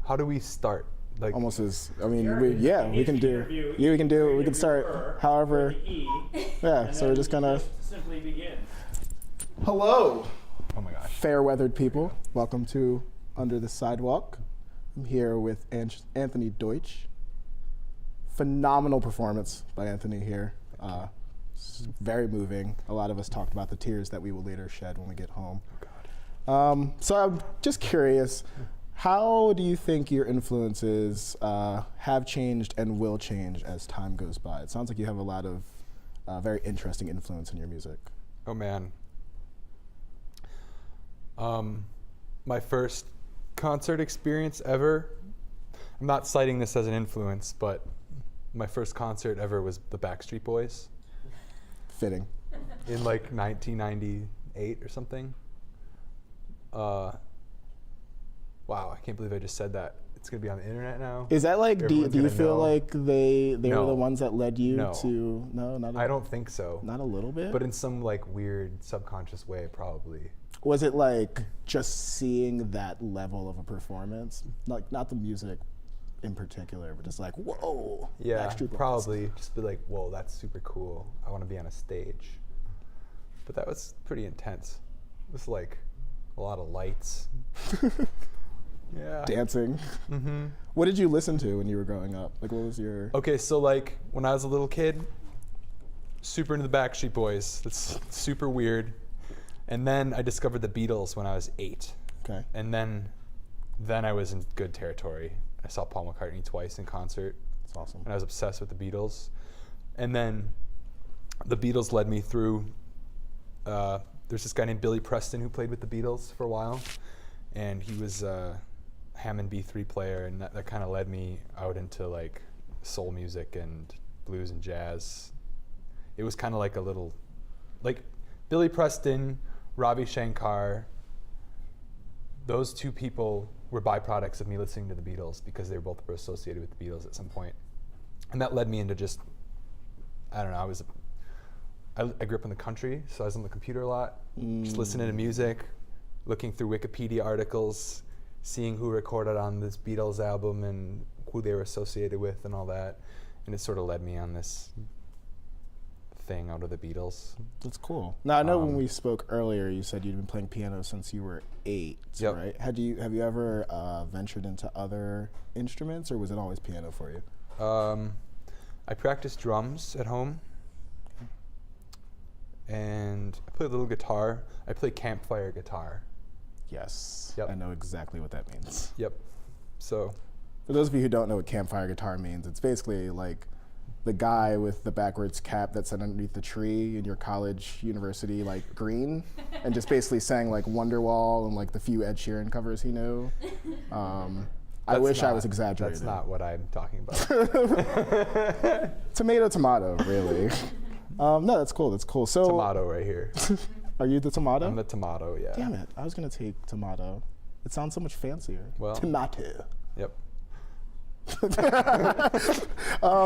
How do we start? Like almost as we can start however. Yeah, so we're just gonna simply begin. Hello. Oh my gosh. Fair weathered people. Welcome to Under the Sidewalk. I'm here with Anthony Deutsch. Phenomenal performance by Anthony here. Very moving. A lot of us talked about the tears that we will later shed when we get home. So I'm just curious, how do you think your influences have changed and will change as time goes by? It sounds like you have a lot of very interesting influence in your music. Oh man. My first concert experience ever, I'm not citing this as an influence, but my first concert ever was the Backstreet Boys. Fitting. In like 1998 or something. Wow, I can't believe I just said that. It's gonna be on the internet now. Is that like, do you feel know. like they No. were the ones that led you No. to, no, not I don't think so. not a little bit? But in some like weird subconscious way, probably. Was it like just seeing that level of a performance? Like not the music in particular, but just like, whoa. Yeah, Backstreet Boys. probably. Just be like, whoa, that's super cool. I want to be on a stage. But that was pretty intense. It was like a lot of lights. Yeah. Dancing. Mm-hmm. What did you listen to when you were growing up? Like what was your... Okay, so like when I was a little kid, super into the Backstreet Boys. That's super weird. And then I discovered the Beatles when I was 8. Okay. And then I was in good territory. I saw Paul McCartney twice in concert. That's awesome. And I was obsessed with the Beatles. And then the Beatles led me through, there's this guy named Billy Preston who played with the Beatles for a while. And he was a Hammond B3 player, and that kind of led me out into like soul music and blues and jazz. It was kind of like a little, like Billy Preston, Ravi Shankar, those two people were byproducts of me listening to the Beatles because they both were associated with the Beatles at some point. And that led me into just, I don't know, I grew up in the country, so I was on the computer a lot, just listening to music, looking through Wikipedia articles, seeing who recorded on this Beatles album and who they were associated with and all that. And it sort of led me on this thing out of the Beatles. That's cool. Now I know when we spoke earlier, you said you'd been playing piano since you were 8, Yep. right? Have you ever ventured into other instruments, or was it always piano for you? I practiced drums at home, and I play a little guitar. I play campfire guitar. Yes. Yep. I know exactly what that means. Yep. So, For those of you who don't know what campfire guitar means, it's basically like the guy with the backwards cap that sat underneath the tree in your college, university, like green, and just basically sang like Wonderwall and like the few Ed Sheeran covers he knew. I wish I was exaggerating. That's not what I'm talking about. Tomato, tomato, really. No, that's cool. That's cool. So, Tomato right here. are you the tomato? I'm the tomato, yeah. Damn it! I was gonna take tomato. It sounds so much fancier. Well. Tomato. Yep.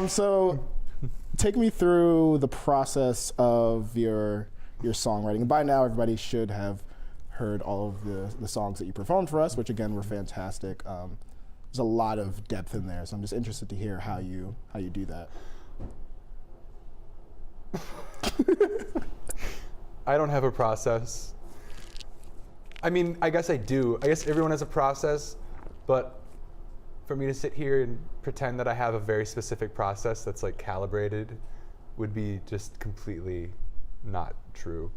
So take me through the process of your songwriting. And by now, everybody should have heard all of the songs that you performed for us, which again were fantastic. There's a lot of depth in there, so I'm just interested to hear how you do that. I don't have a process. I mean, I guess I do. I guess everyone has a process, but for me to sit here and pretend that I have a very specific process that's like calibrated would be just completely not true.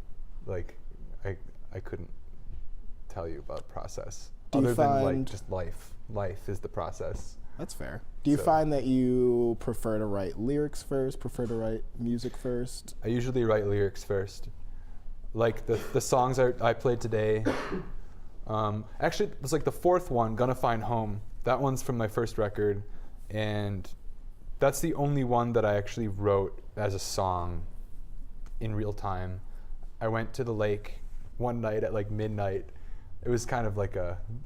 Like, I couldn't tell you about process. Other than like just life. Life is the process. That's fair. Do you find that you prefer to write lyrics first, prefer to write music first? I usually write lyrics first. Like the songs I played today, actually it was like the fourth one, Gonna Find Home. That one's from my first record, and that's the only one that I actually wrote as a song in real time. I went to the lake one night at like midnight. It was kind of like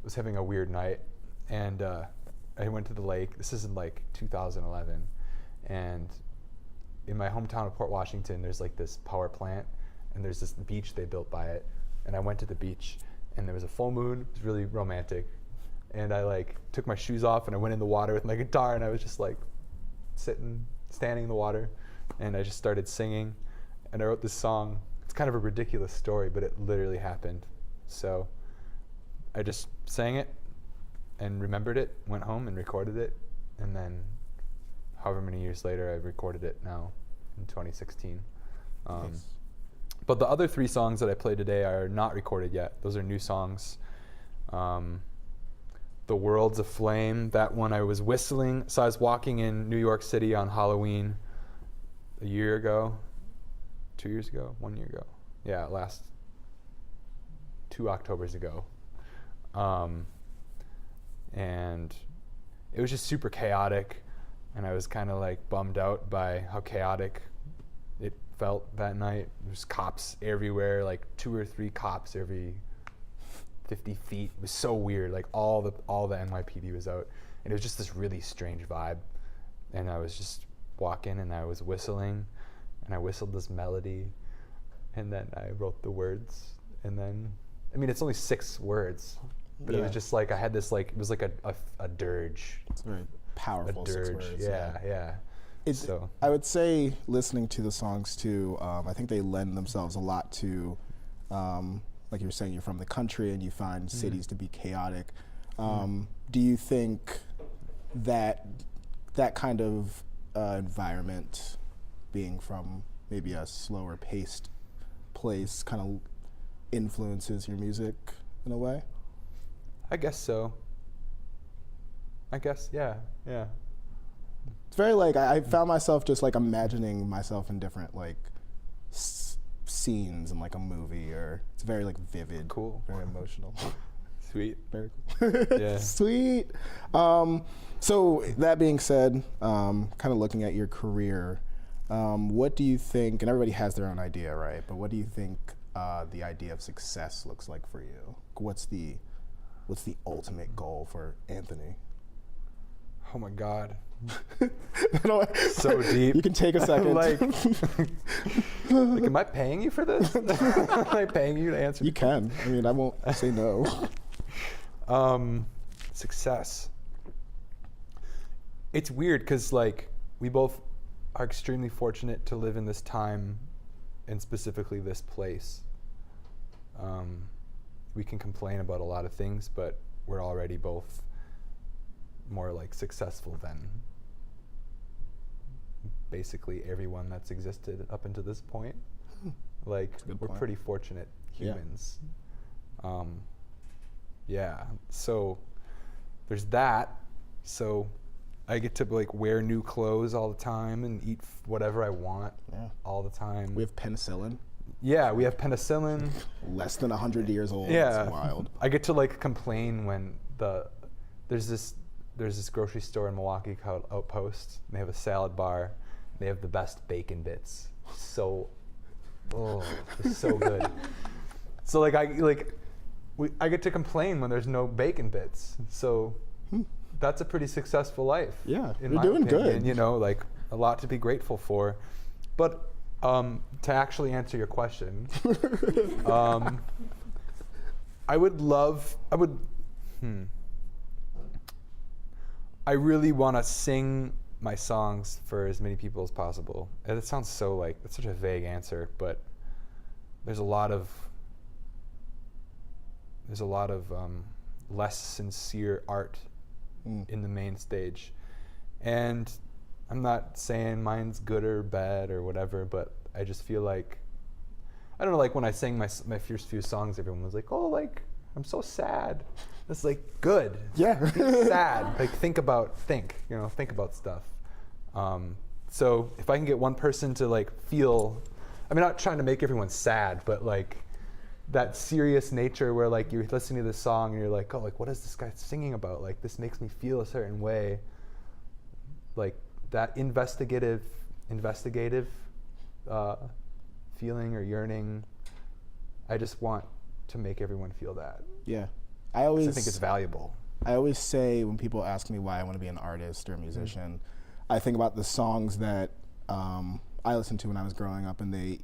was having a weird night, and I went to the lake. This is in like 2011, and in my hometown of Port Washington, there's like this power plant, and there's this beach they built by it. And I went to the beach, and there was a full moon. It was really romantic. and I like took my shoes off and I went in the water with my guitar, and I was just like standing in the water, and I just started singing, and I wrote this song. It's kind of a ridiculous story, but it literally happened. So I just sang it and remembered it, went home and recorded it, and then however many years later I recorded it now in 2016. Nice. But the other 3 songs that I played today are not recorded yet. Those are new songs. The World's Aflame, that one I was whistling. So I was walking in New York City on Halloween a year ago, 2 years ago, 1 year ago. Yeah, last 2 Octobers ago. And it was just super chaotic, and I was kind of like bummed out by how chaotic it felt that night. There's cops everywhere, like 2 or 3 cops every 50 feet. It was so weird. Like all the NYPD was out, and it was just this really strange vibe. And I was just walking, and I was whistling, and I whistled this melody, and then I wrote the words, and then, I mean, it's only 6 words, but it was just like I had this like, it was like a dirge. It's very powerful. A dirge. 6 words. Yeah. So I would say listening to the songs too, I think they lend themselves a lot to, like you were saying, you're from the country and you find cities to be chaotic. Do you think that kind of environment, being from maybe a slower paced place, kind of influences your music in a way? I guess so. Yeah. It's very like, I found myself just like imagining myself in different like scenes in like a movie, or it's very like vivid. Cool. Very emotional. Sweet. Very cool. Yeah. Sweet. So that being said, kind of looking at your career, what do you think, and everybody has their own idea, right? But what do you think the idea of success looks like for you? What's the ultimate goal for Anthony? Oh my God. No, So deep. You can take a second. like, am I paying you for this? Am I paying you to answer? You can. I mean, I won't say no. Success. It's weird because like we both are extremely fortunate to live in this time, and specifically this place. We can complain about a lot of things, but we're already both more like successful than basically everyone that's existed up until this point. Like we're pretty fortunate humans. Yeah. So there's that. So I get to like wear new clothes all the time and eat whatever I want all the time. We have penicillin. Yeah, we have penicillin. Less than 100 years old. Yeah. It's wild. I get to like complain when there's this grocery store in Milwaukee called Outpost. They have a salad bar. They have the best bacon bits. It's so good. So like I get to complain when there's no bacon bits. So that's a pretty successful life. Yeah, in you're my doing opinion, good. You know, like a lot to be grateful for. But to actually answer your question, I really want to sing my songs for as many people as possible. And it sounds so like, that's such a vague answer, but there's a lot of less sincere art in the main stage. And I'm not saying mine's good or bad or whatever, but I just feel like, I don't know, like when I sang my first few songs, everyone was like, oh, like, I'm so sad. It's like, good. Yeah. Sad. Like, think about stuff. So if I can get one person to like feel, I mean, not trying to make everyone sad, but like that serious nature where like you're listening to this song and you're like, oh, like what is this guy singing about? Like this makes me feel a certain way. Like that investigative feeling or yearning. I just want to make everyone feel that. Yeah. I think it's valuable. I always say when people ask me why I want to be an artist or a musician, I think about the songs that I listened to when I was growing up, and they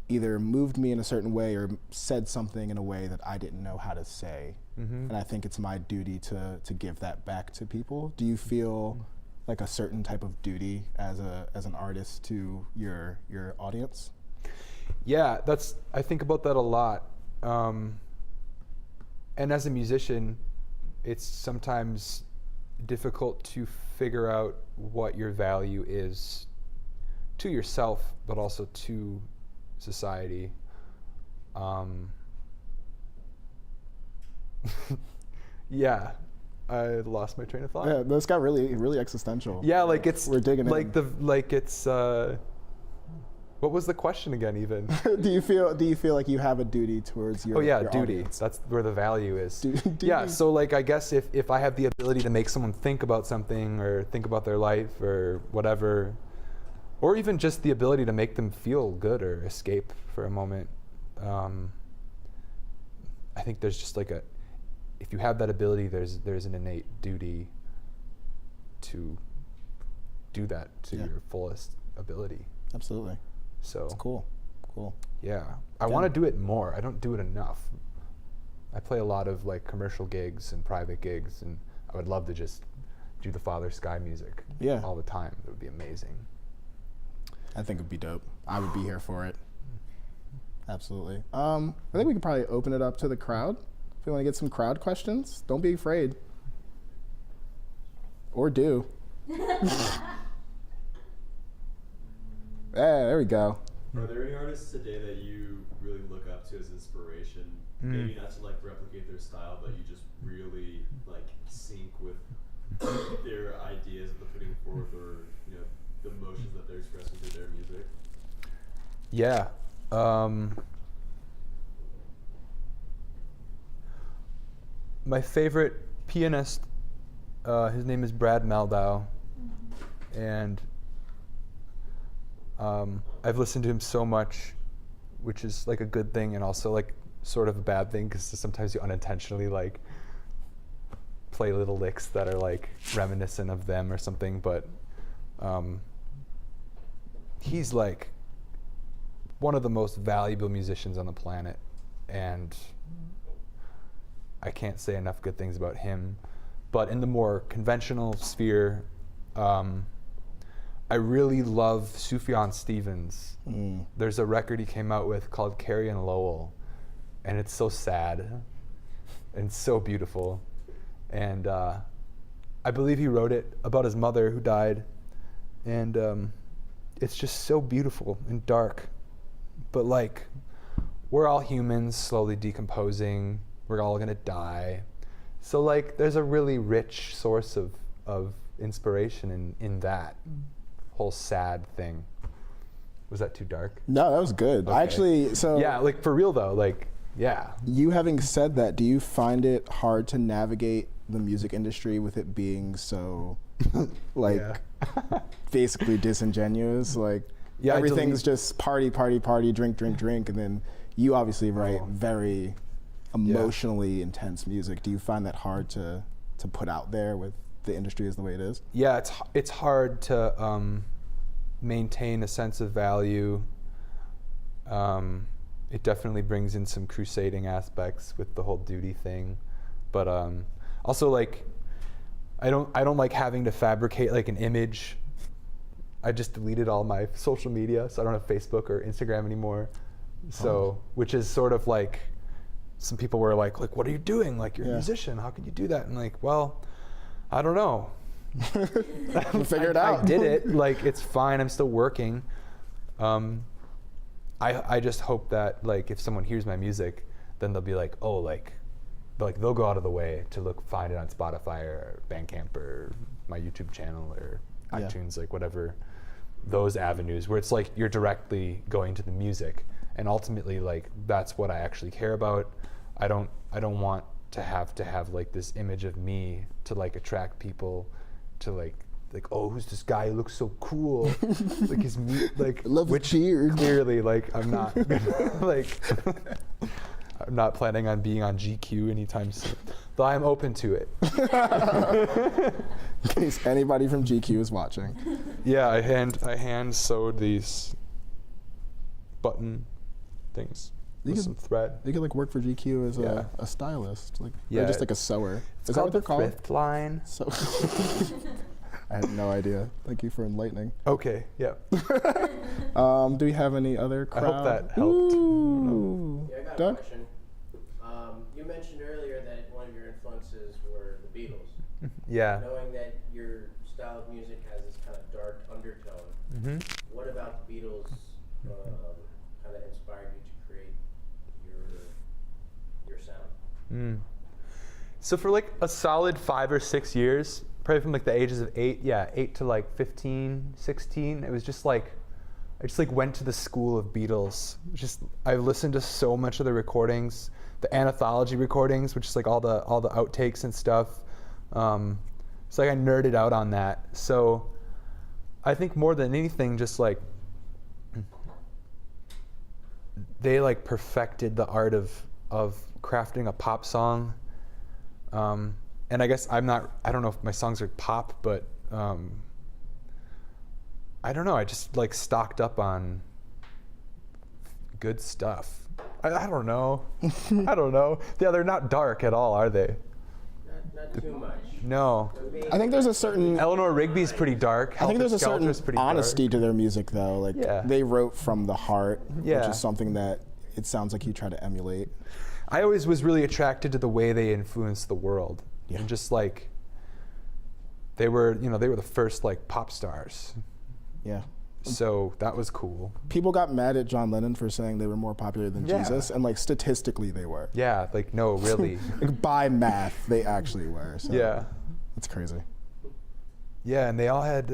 either moved me in a certain way or said something in a way that I didn't know how to say and I think it's my duty to give that back to people. Do you feel like a certain type of duty as an artist to your audience? Yeah, I think about that a lot. And as a musician, it's sometimes difficult to figure out what your value is to yourself, but also to society. Yeah, I lost my train of thought. Yeah, this got really existential. Yeah, we're digging in. What was the question again? Even do you feel like you have a duty towards your? Oh yeah, your duty. Audience? That's where the value is. Duty. Yeah. So I guess if I have the ability to make someone think about something or think about their life or whatever, or even just the ability to make them feel good or escape for a moment, I think there's just if you have that ability, there's an innate duty to do that to your fullest ability. Absolutely. So it's cool. Yeah, I want to do it more. I don't do it enough. I play a lot of commercial gigs and private gigs, and I would love to just do the Father Sky music all the time. It would be amazing. I think it'd be dope. I would be here for it. Absolutely. I think we could probably open it up to the crowd. If we want to get some crowd questions, don't be afraid. Or do. There we go. Are there any artists today that you really look up to as inspiration? Maybe not to replicate their style, but you just really sync with their ideas that they're putting forth, or the emotions that they're expressing through their music? Yeah. My favorite pianist, his name is Brad Meldau, and I've listened to him so much, which is a good thing and also sort of a bad thing, because sometimes you unintentionally play little licks that are reminiscent of them or something, but he's one of the most valuable musicians on the planet, and I can't say enough good things about him. But in the more conventional sphere, I really love Sufjan Stevens. There's a record he came out with called Carrie and Lowell, and it's so sad and so beautiful. And I believe he wrote it about his mother who died, and it's just so beautiful and dark. But we're all humans slowly decomposing. We're all gonna die. So there's a really rich source of inspiration in that whole sad thing. Was that too dark? No, that was good. Okay. Actually, so yeah, for real though, yeah. You having said that, do you find it hard to navigate the music industry with it being so basically disingenuous? Yeah, everything's just party, drink, and then you obviously write very emotionally intense music. Do you find that hard to put out there with the industry is the way it is? Yeah, it's hard to maintain a sense of value. It definitely brings in some crusading aspects with the whole duty thing, but also I don't like having to fabricate an image. I just deleted all my social media, so I don't have Facebook or Instagram anymore. So, which is sort of some people were like, what are you doing? You're a musician. How could you do that? And well, I don't know. Figure it out. I did it. It's fine. I'm still working. I just hope that if someone hears my music, then they'll be they'll go out of the way to find it on Spotify or Bandcamp or my YouTube channel or iTunes, whatever those avenues where it's you're directly going to the music, and ultimately that's what I actually care about. I don't want to have this image of me to attract people to oh, who's this guy who looks so cool? His love his beard. Clearly, I'm not I'm not planning on being on GQ anytime soon, though I'm open to it. In case anybody from GQ is watching. Yeah, I hand sewed these button things. with some thread. You could like work for GQ as Yeah. a stylist, like Yeah. or just like a sewer. It's Is that called what they're the called? thrift line. So I had no idea. Thank you for enlightening. Okay, yeah. Do we have any other I crowd? hope that helped. Ooh. Yeah, I got a Doug? question. You mentioned earlier that one of your influences were the Beatles. Yeah. Knowing that your style of music has this kind of dark undertone, Mm-hmm. what about the Beatles kind of inspired you to create your sound? So for like a solid 5 or 6 years, probably from like the ages of 8 to like 15, 16, it was just like, I just like went to the school of Beatles. I listened to so much of the recordings, the anthology recordings, which is like all the outtakes and stuff. So like I nerded out on that. So I think more than anything, just like they like perfected the art of crafting a pop song. And I guess I don't know if my songs are pop, but I don't know. I just like stocked up on good stuff. I don't know. I don't know. Yeah, they're not dark at all, are they? Not too much. No. I think there's a certain Eleanor Rigby's pretty dark. I think there's a certain Helter Skelter's pretty honesty dark. to their music, though. Like Yeah. they wrote from the heart, Yeah. which is something that it sounds like you try to emulate. I always was really attracted to the way they influenced the world. Yeah. And just like they were the first like pop stars. Yeah. So that was cool. People got mad at John Lennon for saying they were more popular than Yeah. Jesus, and like statistically they were. Yeah, like no, really. Like by math, they actually were. So Yeah. It's crazy. Yeah, and they all had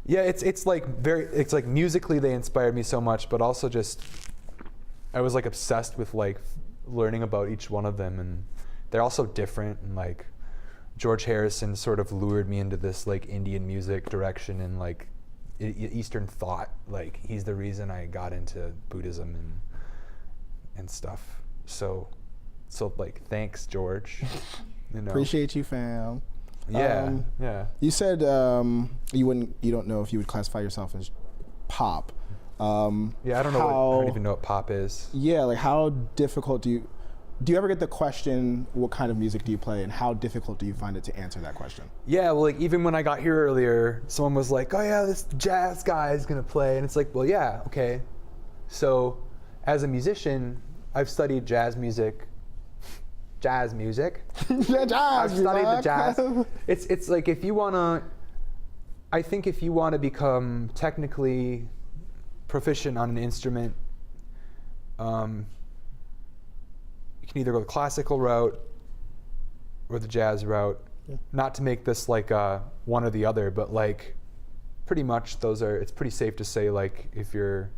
it's like musically they inspired me so much, but also just I was like obsessed with like learning about each one of them, and they're all so different, and like George Harrison sort of lured me into this like Indian music direction and like Eastern thought. Like he's the reason I got into Buddhism and stuff. So like thanks, George. You know. Appreciate you, fam. Yeah. Yeah. You said you don't know if you would classify yourself as pop. Yeah, I don't even know what pop is. Yeah, like how difficult do you ever get the question, what kind of music do you play, and how difficult do you find it to answer that question? Yeah, well, like even when I got here earlier, someone was like, "Oh yeah, this jazz guy is gonna play," and it's like, well, yeah, okay. So, as a musician, I've studied jazz music. Yeah, jazz. I've studied the music. jazz. It's like if you wanna become technically proficient on an instrument, you can either go the classical route or the jazz route. Yeah. Not to make this like one or the other, but like pretty much it's pretty safe to say like if you're,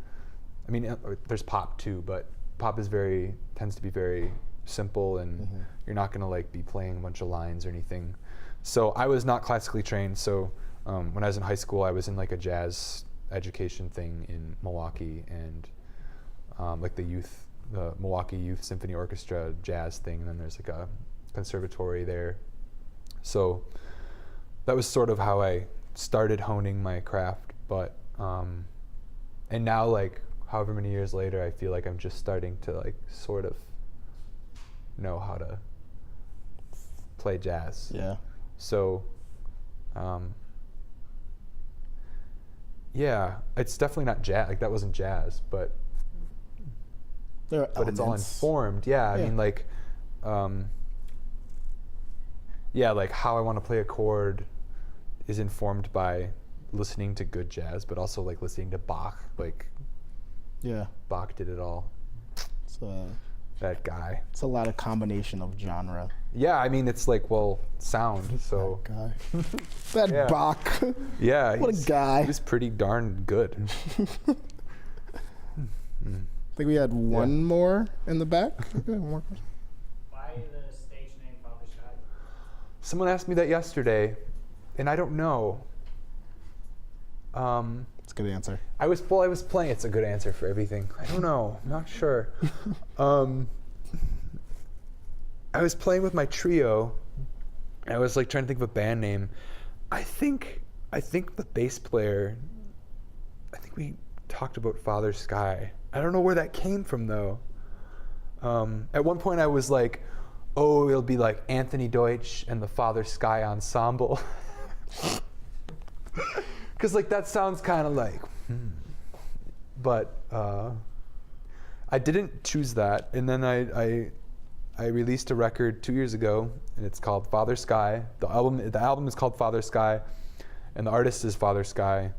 I mean, there's pop too, but pop tends to be very simple, and you're not gonna like be playing a bunch of lines or anything. So I was not classically trained, so when I was in high school I was in like a jazz education thing in Milwaukee, and like the Milwaukee Youth Symphony Orchestra jazz thing, and then there's like a conservatory there. So that was sort of how I started honing my craft, but and now like however many years later I feel like I'm just starting to like sort of know how to play jazz. Yeah. So yeah, it's definitely not jazz. Like that wasn't jazz, but it's all informed. Yeah, I mean like like how I want to play a chord is informed by listening to good jazz, but also like listening to Bach. Like Bach did it all. That guy. It's a lot of combination of genre. Yeah, I mean it's like sound. So That guy. That Yeah. Bach. yeah, What a guy. He's pretty darn good. I think we had one more in the back. Okay, one more question. Why the stage name Father Shy? Someone asked me that yesterday, and I don't know. It's a good answer. I was playing. It's a good answer for everything. I don't know. I'm not sure. I was playing with my trio. And I was like trying to think of a band name. I think the bass player. I think we talked about Father Sky. I don't know where that came from though. At one point I was like, oh, it'll be like Anthony Deutsch and the Father Sky Ensemble. Because like that sounds kind of like, but I didn't choose that. And then I released a record 2 years ago, and it's called Father Sky. The album is called Father Sky, and the artist is Father Sky.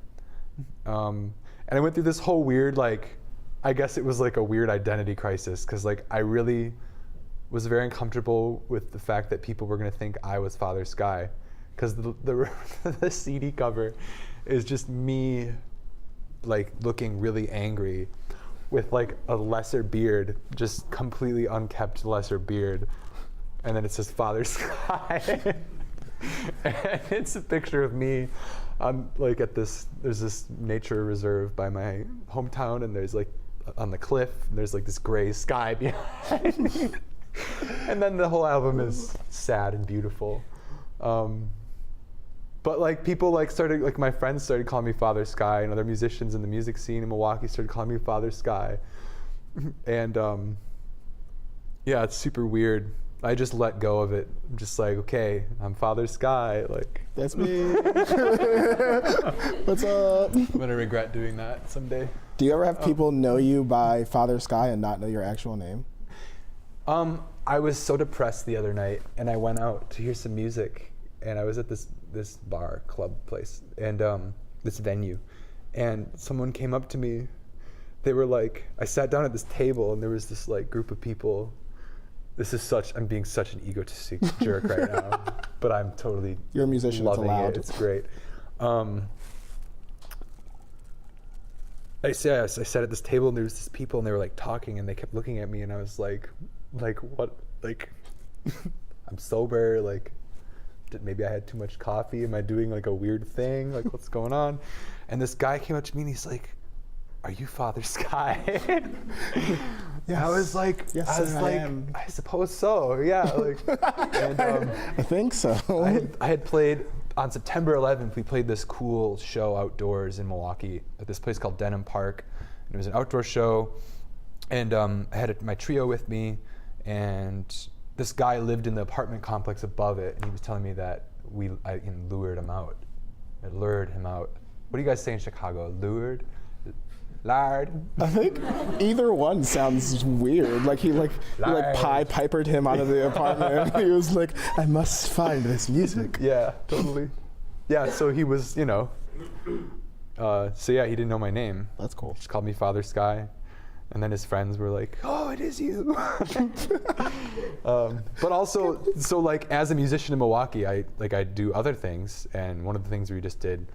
And I went through this whole weird, like, I guess it was like a weird identity crisis, because like I really was very uncomfortable with the fact that people were gonna think I was Father Sky, because the CD cover is just me like looking really angry with like a lesser beard, just completely unkept lesser beard, and then it says Father Sky. And it's a picture of me. I'm like there's this nature reserve by my hometown, and there's like on the cliff, there's like this gray sky behind me. And then the whole album is sad and beautiful. But like people like started, like my friends started calling me Father Sky, and other musicians in the music scene in Milwaukee started calling me Father Sky. And yeah, it's super weird. I just let go of it. I'm just like, okay, I'm Father Sky. Like, That's me. What's up? I'm gonna regret doing that someday. Do you ever have people know you by Father Sky and not know your actual name? I was so depressed the other night, and I went out to hear some music, and I was at this bar, club place, and this venue, and someone came up to me. They were like, I sat down at this table, and there was this like group of people. I'm being such an egotistic jerk right now, but I'm totally You're a musician, it's loving allowed. it. It's great. I sat at this table, and there was these people, and they were like talking, and they kept looking at me, and I was like what? Like, I'm sober. Like, maybe I had too much coffee. Am I doing like a weird thing? Like, what's going on? And this guy came up to me, and he's like, "Are you Father Sky?" Yes. I was like, Yes, I was sir, I like, am. I suppose so. Yeah. Like, and I think so. I had played on September 11th. We played this cool show outdoors in Milwaukee at this place called Denham Park. And it was an outdoor show, and I had my trio with me, and this guy lived in the apartment complex above it, and he was telling me that I lured him out. I lured him out. What do you guys say in Chicago? Lured? Lard? I think either one sounds weird. Like he Pie Pipered him out of the apartment. He was like, I must find this music. Yeah, totally. Yeah, so he was, so yeah, he didn't know my name. That's cool. He just called me Father Sky. And then his friends were like, oh, it is you. But also, so like as a musician in Milwaukee, I do other things. And one of the things we just did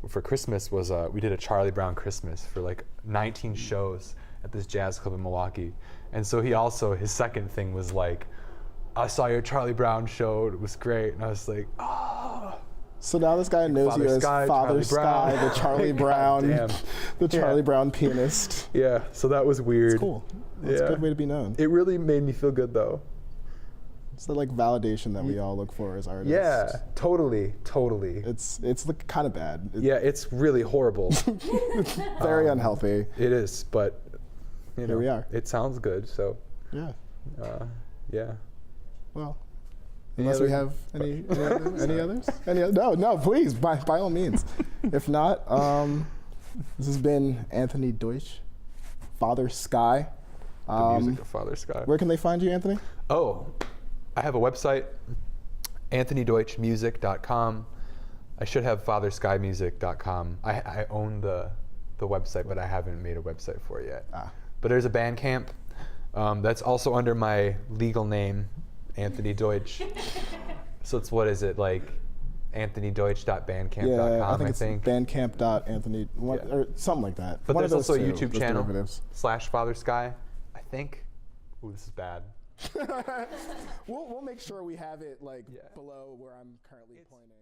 for Christmas was we did a Charlie Brown Christmas for like 19 shows at this jazz club in Milwaukee. And so his second thing was like, I saw your Charlie Brown show, it was great. And I was like, oh. So now this guy knows you as Father Sky, the Charlie Brown, the Charlie Brown pianist. Yeah, so that was weird. It's cool. That's a good way to be known. It really made me feel good though. It's the like validation that we all look for as artists. Yeah, totally. It's kind of bad. It's really horrible. Very unhealthy. It is, but Here we are. It sounds good, so Yeah. yeah. Well, Any unless we other- have any others? No, please, by all means. If not, this has been Anthony Deutsch, Father Sky. The music of Father Sky. Where can they find you, Anthony? Oh, I have a website, anthonydeutschmusic.com. I should have fatherskymusic.com. I own the website, but I haven't made a website for it yet. But there's a Bandcamp that's also under my legal name, Anthony Deutsch. So it's, what is it, like anthonydeutsch.bandcamp.com, I think it's think. bandcamp.anthony, or something like that. But One there's of those also a two, YouTube those channel derivatives. /Father Sky, I think. Ooh, this is bad. We'll make sure we have it like below where I'm currently pointing.